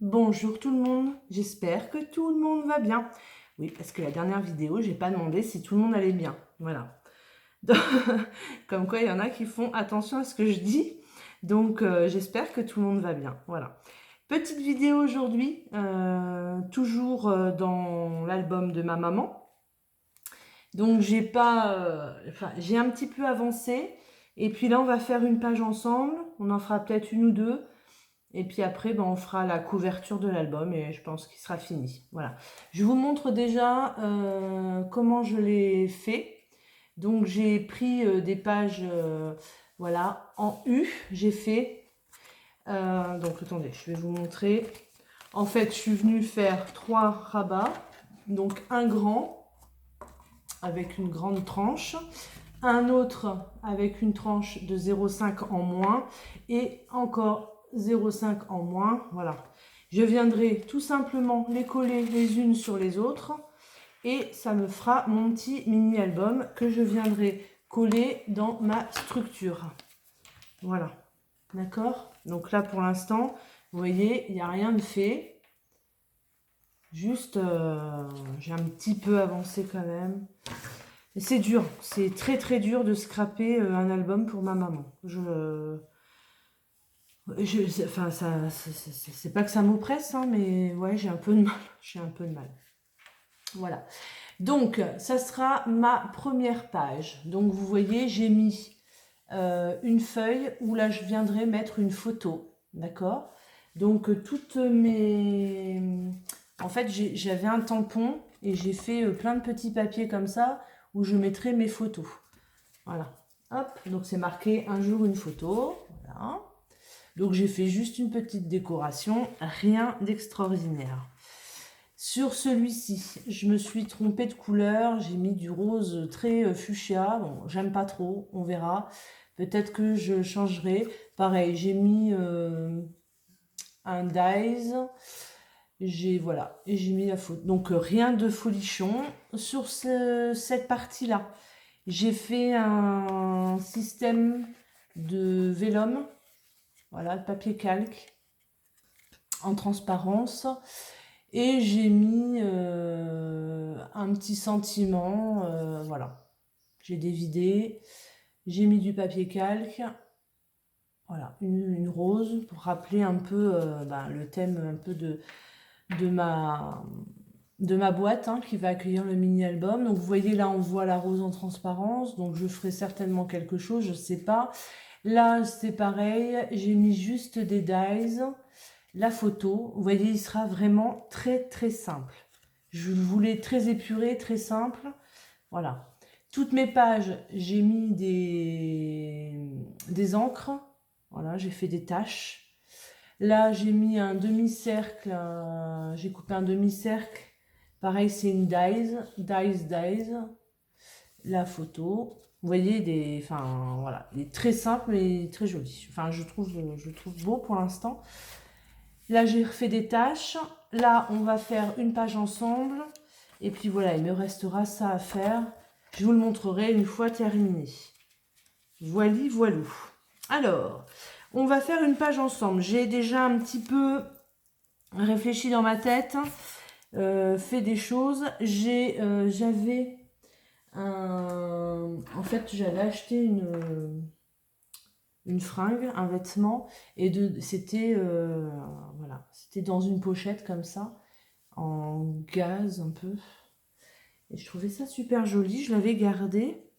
Bonjour tout le monde, j'espère que tout le monde va bien. Oui, parce que la dernière vidéo, j'ai pas demandé si tout le monde allait bien. Voilà. Donc, comme quoi, il y en a qui font attention à ce que je dis. Donc, j'espère que tout le monde va bien. Voilà. Petite vidéo aujourd'hui, toujours dans l'album de ma maman. Donc, j'ai pas, j'ai un petit peu avancé. Et puis là, on va faire une page ensemble. On en fera peut-être une ou deux. Et puis après, ben, on fera la couverture de l'album et je pense qu'il sera fini. Voilà. Je vous montre déjà comment je l'ai fait. Donc j'ai pris des pages voilà, en U. J'ai fait... donc attendez, je vais vous montrer. En fait, je suis venue faire 3 rabats. Donc un grand avec une grande tranche. Un autre avec une tranche de 0,5 en moins. Et encore 0,5 en moins, voilà. Je viendrai tout simplement les coller les unes sur les autres et ça me fera mon petit mini album que je viendrai coller dans ma structure. Voilà, d'accord? Donc là pour l'instant, vous voyez, il n'y a rien de fait. Juste, j'ai un petit peu avancé quand même. C'est dur, c'est très très dur de scraper un album pour ma maman. Enfin, ça, c'est pas que ça m'oppresse, hein, mais ouais, j'ai un peu de mal. J'ai un peu de mal. Voilà. Donc, ça sera ma première page. Donc, vous voyez, j'ai mis une feuille où là, je viendrai mettre une photo. D'accord? Donc, toutes mes... En fait, j'avais un tampon et j'ai fait plein de petits papiers comme ça où je mettrai mes photos. Voilà. Hop, donc c'est marqué un jour une photo. Voilà. Donc j'ai fait juste une petite décoration, rien d'extraordinaire. Sur celui-ci, je me suis trompée de couleur, j'ai mis du rose très fuchsia. Bon, j'aime pas trop, on verra. Peut-être que je changerai. Pareil, j'ai mis un dies. Voilà, et j'ai mis la photo. Donc rien de folichon. Sur cette partie-là, j'ai fait un système de vélum. Voilà, le papier calque en transparence. Et j'ai mis un petit sentiment, voilà. J'ai dévidé, j'ai mis du papier calque, voilà, une rose pour rappeler un peu le thème un peu de ma boîte hein, qui va accueillir le mini-album. Donc vous voyez là, on voit la rose en transparence, donc je ferai certainement quelque chose, je ne sais pas. Là, c'est pareil, j'ai mis juste des dies. La photo, vous voyez, il sera vraiment très très simple. Je voulais très épuré, très simple. Voilà. Toutes mes pages, j'ai mis des encres. Voilà, j'ai fait des taches. Là, j'ai mis un demi-cercle. J'ai coupé un demi-cercle. Pareil, c'est une dies. La photo. Vous voyez, enfin, voilà, il est très simple et très joli. Enfin, je trouve beau pour l'instant. Là, j'ai refait des tâches. Là, on va faire une page ensemble. Et puis voilà, il me restera ça à faire. Je vous le montrerai une fois terminé. Voili, voilou. Alors, on va faire une page ensemble. J'ai déjà un petit peu réfléchi dans ma tête, fait des choses. J'avais en fait, j'avais acheté une fringue, un vêtement, et c'était voilà, c'était dans une pochette comme ça, en gaze un peu. Et je trouvais ça super joli, je l'avais gardé.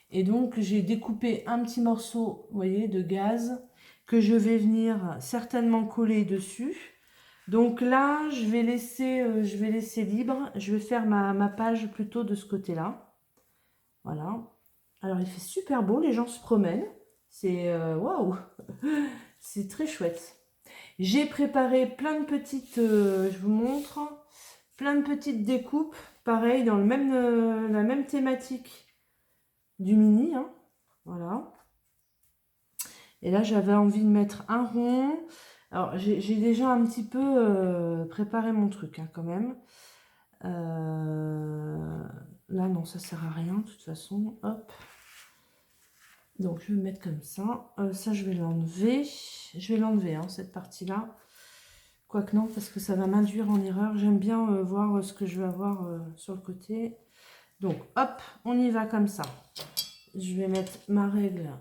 Et donc j'ai découpé un petit morceau, vous voyez, de gaze que je vais venir certainement coller dessus. Donc là, je vais laisser libre. Je vais faire ma page plutôt de ce côté-là. Voilà. Alors il fait super beau, les gens se promènent. C'est waouh, c'est très chouette. J'ai préparé plein de petites, je vous montre, plein de petites découpes, pareil dans la même thématique du mini, hein. Voilà. Et là j'avais envie de mettre un rond. Alors j'ai déjà un petit peu préparé mon truc hein, quand même. Là non, ça sert à rien de toute façon. Hop. Donc je vais mettre comme ça. Ça je vais l'enlever. Je vais l'enlever hein, cette partie-là. Quoique non, parce que ça va m'induire en erreur. J'aime bien voir ce que je vais avoir sur le côté. Donc, hop, on y va comme ça. Je vais mettre ma règle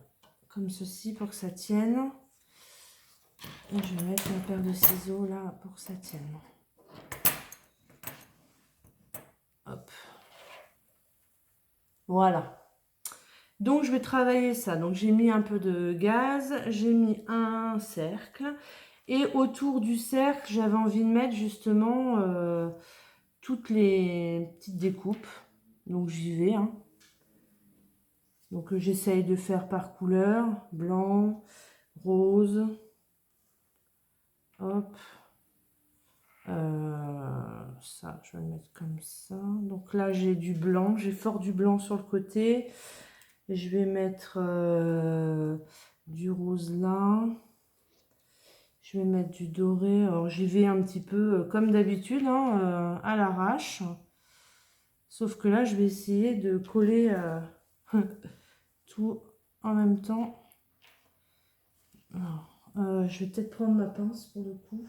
comme ceci pour que ça tienne. Et je vais mettre ma paire de ciseaux là pour que ça tienne. Hop. Voilà. Donc, je vais travailler ça. Donc, j'ai mis un peu de gaz. J'ai mis un cercle. Et autour du cercle, j'avais envie de mettre justement toutes les petites découpes. Donc, j'y vais. Hein. Donc, j'essaye de faire par couleur. Blanc, rose. Hop. Ça, je vais le mettre comme ça. Donc là, j'ai du blanc. J'ai fort du blanc sur le côté. Et je vais mettre du rose là. Je vais mettre du doré. Alors, j'y vais un petit peu comme d'habitude, hein, à l'arrache. Sauf que là, je vais essayer de coller tout en même temps. Alors, je vais peut-être prendre ma pince pour le coup.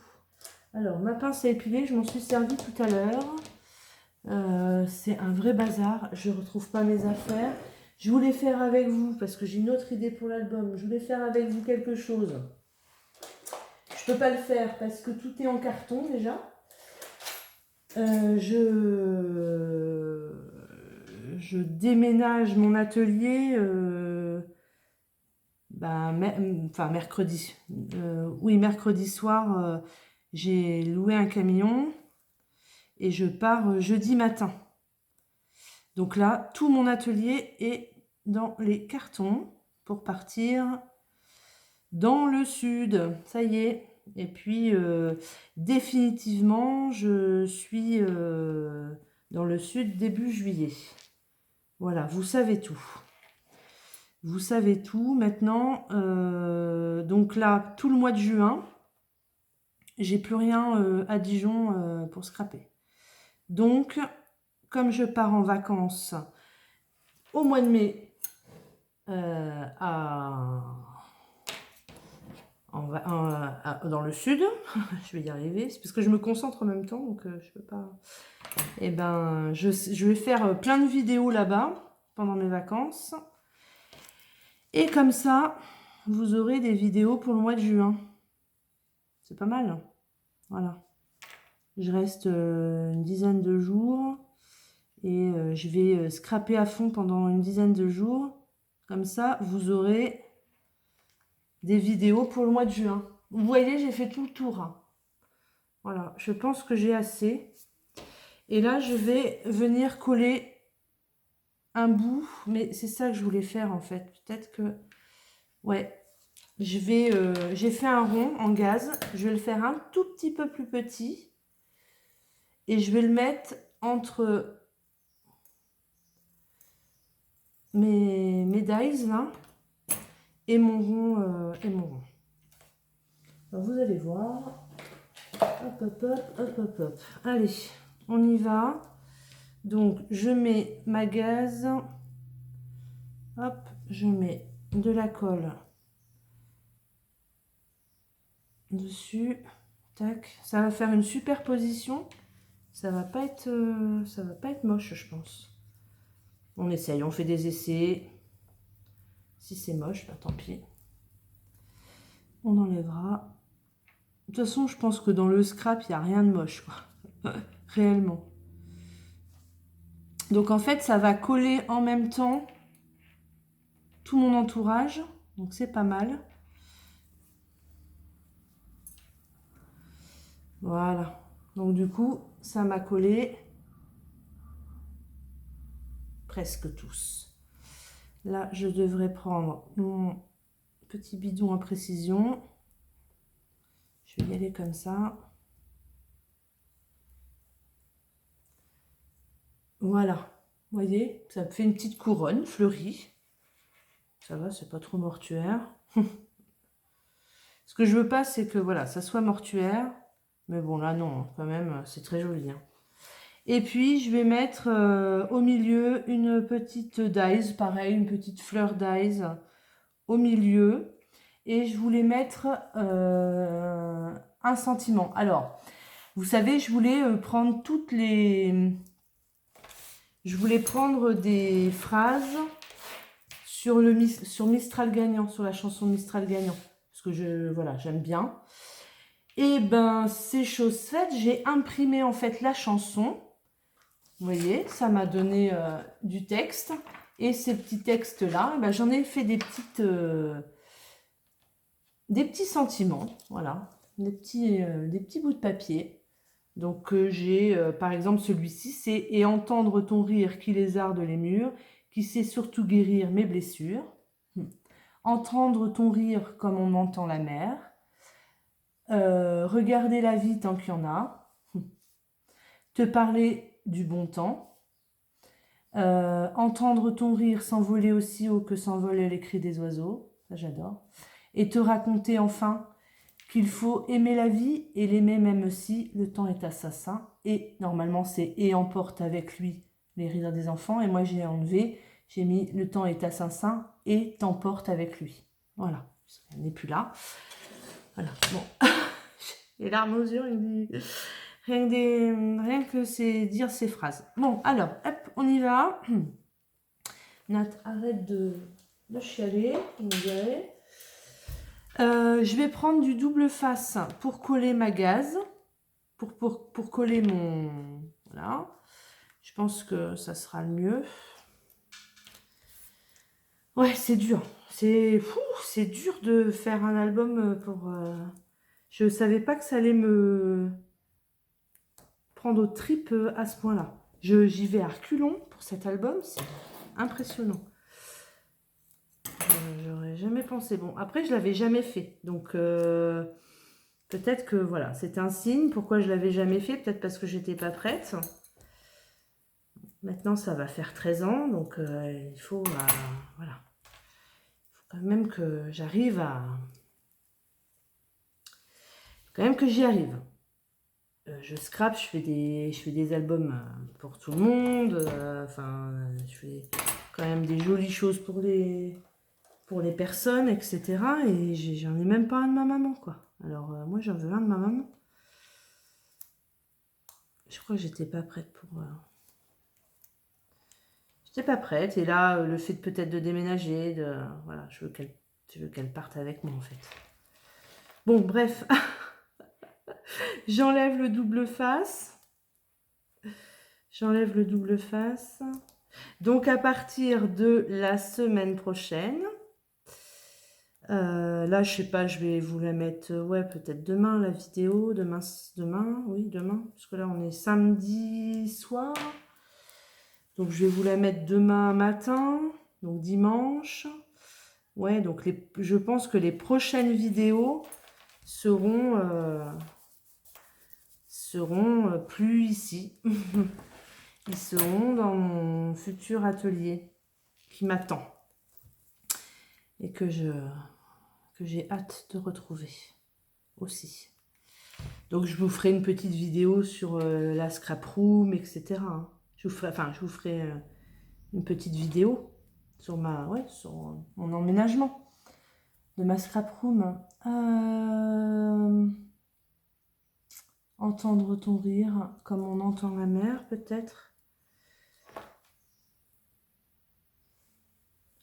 Alors, ma pince à épiler, je m'en suis servi tout à l'heure. C'est un vrai bazar. Je ne retrouve pas mes affaires. Je voulais faire avec vous, parce que j'ai une autre idée pour l'album. Je voulais faire avec vous quelque chose. Je ne peux pas le faire parce que tout est en carton déjà. Je déménage mon atelier mercredi. Oui, mercredi soir, j'ai loué un camion et je pars jeudi matin. Donc là, tout mon atelier est dans les cartons pour partir dans le sud. Ça y est. Et puis, définitivement, je suis dans le sud début juillet. Voilà, vous savez tout. Vous savez tout. Maintenant, donc là, tout le mois de juin, j'ai plus rien à Dijon pour scraper. Donc, comme je pars en vacances au mois de mai dans le sud, je vais y arriver, c'est parce que je me concentre en même temps, donc je peux pas. Et ben, je vais faire plein de vidéos là-bas pendant mes vacances. Et comme ça, vous aurez des vidéos pour le mois de juin. C'est pas mal. Voilà. Je reste une dizaine de jours et je vais scraper à fond pendant une dizaine de jours. Comme ça, vous aurez des vidéos pour le mois de juin. Vous voyez, j'ai fait tout le tour. Hein. Voilà, je pense que j'ai assez. Et là, je vais venir coller un bout. Mais c'est ça que je voulais faire en fait. Peut-être que... Ouais. J'ai fait un rond en gaz. Je vais le faire un tout petit peu plus petit. Et je vais le mettre entre mes dies là. Et mon rond. Alors, vous allez voir. Hop, hop, hop, hop, hop, hop. Allez, on y va. Donc, je mets ma gaze. Hop, je mets de la colle dessus. Tac. Ça va faire une superposition. Ça va pas être moche, je pense. On essaye, on fait des essais. Si c'est moche, bah, tant pis. On enlèvera. De toute façon, je pense que dans le scrap, il n'y a rien de moche, quoi. Réellement. Donc, en fait, ça va coller en même temps tout mon entourage. Donc, c'est pas mal. Voilà. Donc, du coup, ça m'a collé presque tous. Là, je devrais prendre mon petit bidon à précision. Je vais y aller comme ça. Voilà. Vous voyez, ça me fait une petite couronne fleurie. Ça va, c'est pas trop mortuaire. Ce que je veux pas, c'est que voilà, ça soit mortuaire. Mais bon, là, non, quand même, c'est très joli. Hein. Et puis, je vais mettre au milieu une petite dies, pareil, une petite fleur dies au milieu. Et je voulais mettre un sentiment. Alors, vous savez, je voulais prendre toutes les... Je voulais prendre des phrases sur Mistral gagnant, sur la chanson Mistral gagnant. Parce que voilà, j'aime bien. Et ben, c'est chose faite. J'ai imprimé en fait la chanson. Vous voyez, ça m'a donné du texte. Et ces petits textes-là, ben, j'en ai fait des petits sentiments. Voilà, des petits bouts de papier. Donc j'ai par exemple celui-ci, c'est « Et entendre ton rire qui lézarde les murs, qui sait surtout guérir mes blessures. » Entendre ton rire comme on entend la mer. Regarder la vie tant qu'il y en a. Te parler du bon temps. Entendre ton rire s'envoler aussi haut que s'envolent les cris des oiseaux. Ça j'adore. Et te raconter enfin qu'il faut aimer la vie et l'aimer même si le temps est assassin. Et normalement c'est « Et emporte avec lui les rires des enfants ». Et moi j'ai enlevé, j'ai mis « Le temps est assassin et t'emporte avec lui ». Voilà, elle n'est plus là. Voilà, bon. Les larmes aux yeux, rien que c'est dire ces phrases. Bon, alors, hop, on y va. Nat, arrête de chialer, on dirait. Je vais prendre du double face pour coller ma gaze, pour coller mon... Voilà. Je pense que ça sera le mieux. Ouais, c'est dur. C'est dur de faire un album pour... Je ne savais pas que ça allait me prendre aux tripes à ce point-là. J'y vais à reculons pour cet album, c'est impressionnant. J'aurais jamais pensé. Bon, après, je l'avais jamais fait. Donc, peut-être que, voilà, c'est un signe. Pourquoi je l'avais jamais fait? Peut-être parce que j'étais pas prête. Maintenant, ça va faire 13 ans. Donc, il faut, voilà. Il faut quand même que j'arrive à... Quand même que j'y arrive. Je scrape, je fais des albums pour tout le monde. Enfin, je fais quand même des jolies choses pour les personnes, etc. Et j'en ai même pas un de ma maman, quoi. Alors, moi, j'en veux un de ma maman. Je crois que j'étais pas prête pour... J'étais pas prête. Et là, le fait peut-être de déménager, voilà, je veux qu'elle parte avec moi, en fait. Bon, bref. J'enlève le double face. J'enlève le double face. Donc, à partir de la semaine prochaine, là, je sais pas, je vais vous la mettre, ouais, peut-être demain, la vidéo. Demain, oui, demain. Parce que là, on est samedi soir. Donc, je vais vous la mettre demain matin. Donc, dimanche. Ouais, donc, je pense que les prochaines vidéos seront plus ici. Ils seront dans mon futur atelier qui m'attend. Et que j'ai hâte de retrouver aussi. Donc je vous ferai une petite vidéo sur la scrap room, etc. Hein. Je vous ferai une petite vidéo sur sur mon emménagement de ma scrap room. Entendre ton rire comme on entend la mer, peut-être.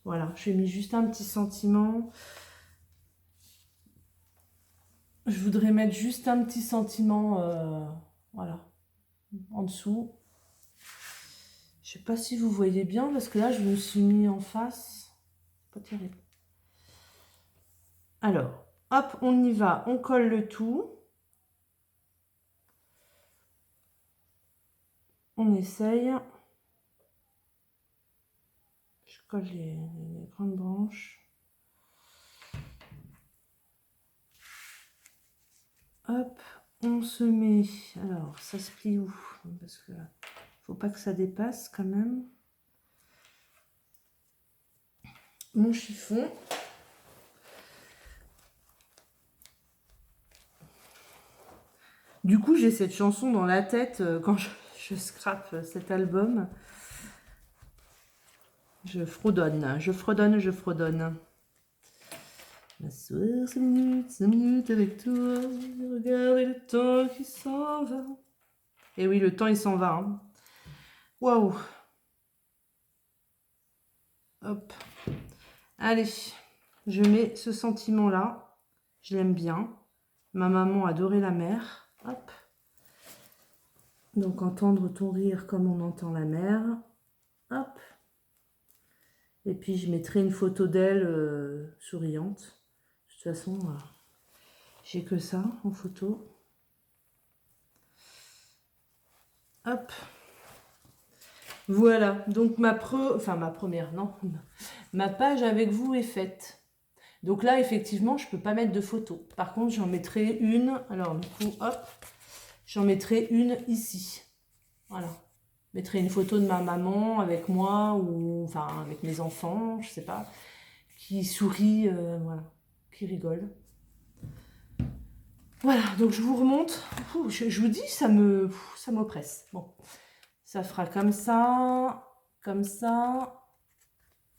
Voilà, j'ai mis juste un petit sentiment. Je voudrais mettre juste un petit sentiment, voilà, en dessous. Je sais pas si vous voyez bien, parce que là, je me suis mis en face. Pas terrible. Alors, hop, on y va. On colle le tout. On essaye. Je colle les grandes branches. Hop, on se met... Alors, ça se plie où? Parce que faut pas que ça dépasse quand même. Mon chiffon. Du coup, j'ai cette chanson dans la tête quand je scrape cet album. Je fredonne, je fredonne, je fredonne. M'asseoir 5 minutes avec toi, regarder le temps qui s'en va. Et oui, le temps il s'en va. Hein. Waouh. Hop. Allez, je mets ce sentiment-là. Je l'aime bien. Ma maman adorait la mer. Hop. Donc entendre ton rire comme on entend la mer. Hop. Et puis je mettrai une photo d'elle souriante. De toute façon, j'ai que ça en photo. Hop. Voilà, donc ma première, non, ma page avec vous est faite. Donc là, effectivement, je ne peux pas mettre de photos. Par contre, j'en mettrai une, alors du coup, hop, j'en mettrai une ici. Voilà. Je mettrai une photo de ma maman avec moi, ou enfin avec mes enfants, je sais pas, qui sourit, voilà, qui rigole. Voilà, donc je vous remonte. Je vous dis, ça m'oppresse. Bon. Ça fera comme ça, comme ça,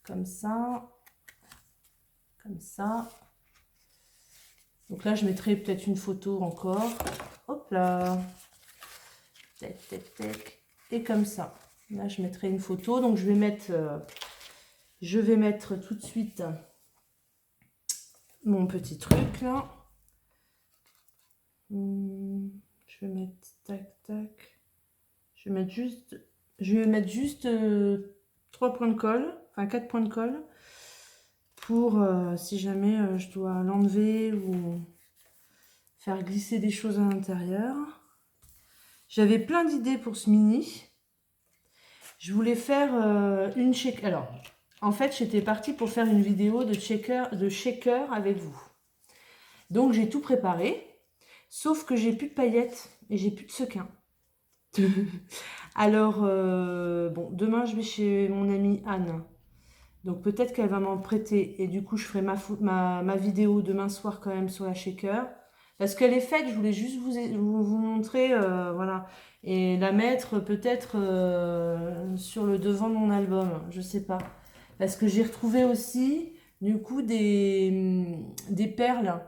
comme ça, comme ça. Donc là, je mettrai peut-être une photo encore. Hop là. Tac, tac, tac. Et comme ça. Là, je mettrai une photo. Donc, je vais mettre tout de suite mon petit truc là. Je vais mettre tac, tac. Je vais mettre juste 3 points de colle, enfin 4 points de colle, pour si jamais je dois l'enlever ou faire glisser des choses à l'intérieur. J'avais plein d'idées pour ce mini. Je voulais faire une shaker. Alors, en fait, j'étais partie pour faire une vidéo de shaker avec vous. Donc, j'ai tout préparé, sauf que j'ai plus de paillettes et j'ai plus de sequins. Alors, bon, demain, je vais chez mon amie Anne. Donc, peut-être qu'elle va m'en prêter. Et du coup, je ferai ma vidéo demain soir quand même sur la shaker. Parce qu'elle est faite, je voulais juste vous montrer, voilà. Et la mettre peut-être sur le devant de mon album, je sais pas. Parce que j'ai retrouvé aussi, du coup, des perles.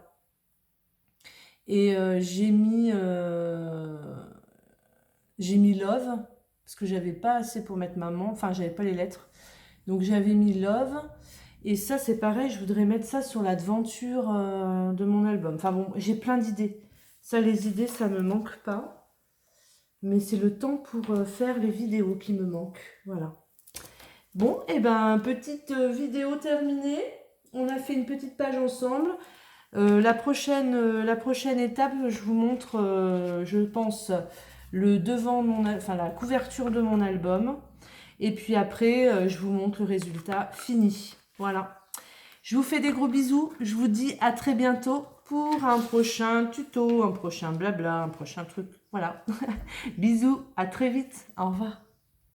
Et j'ai mis Love, parce que j'avais pas assez pour mettre maman, enfin j'avais pas les lettres. Donc j'avais mis Love, et ça c'est pareil, je voudrais mettre ça sur la devanture de mon album. Enfin bon, j'ai plein d'idées. Ça, les idées, ça me manque pas. Mais c'est le temps pour faire les vidéos qui me manquent. Voilà. Bon, et ben petite vidéo terminée. On a fait une petite page ensemble. La prochaine étape, je vous montre, je pense, le devant de la couverture de mon album. Et puis après, je vous montre le résultat fini. Voilà. Je vous fais des gros bisous. Je vous dis à très bientôt pour un prochain tuto, un prochain blabla, un prochain truc. Voilà. Bisous, à très vite. Au revoir.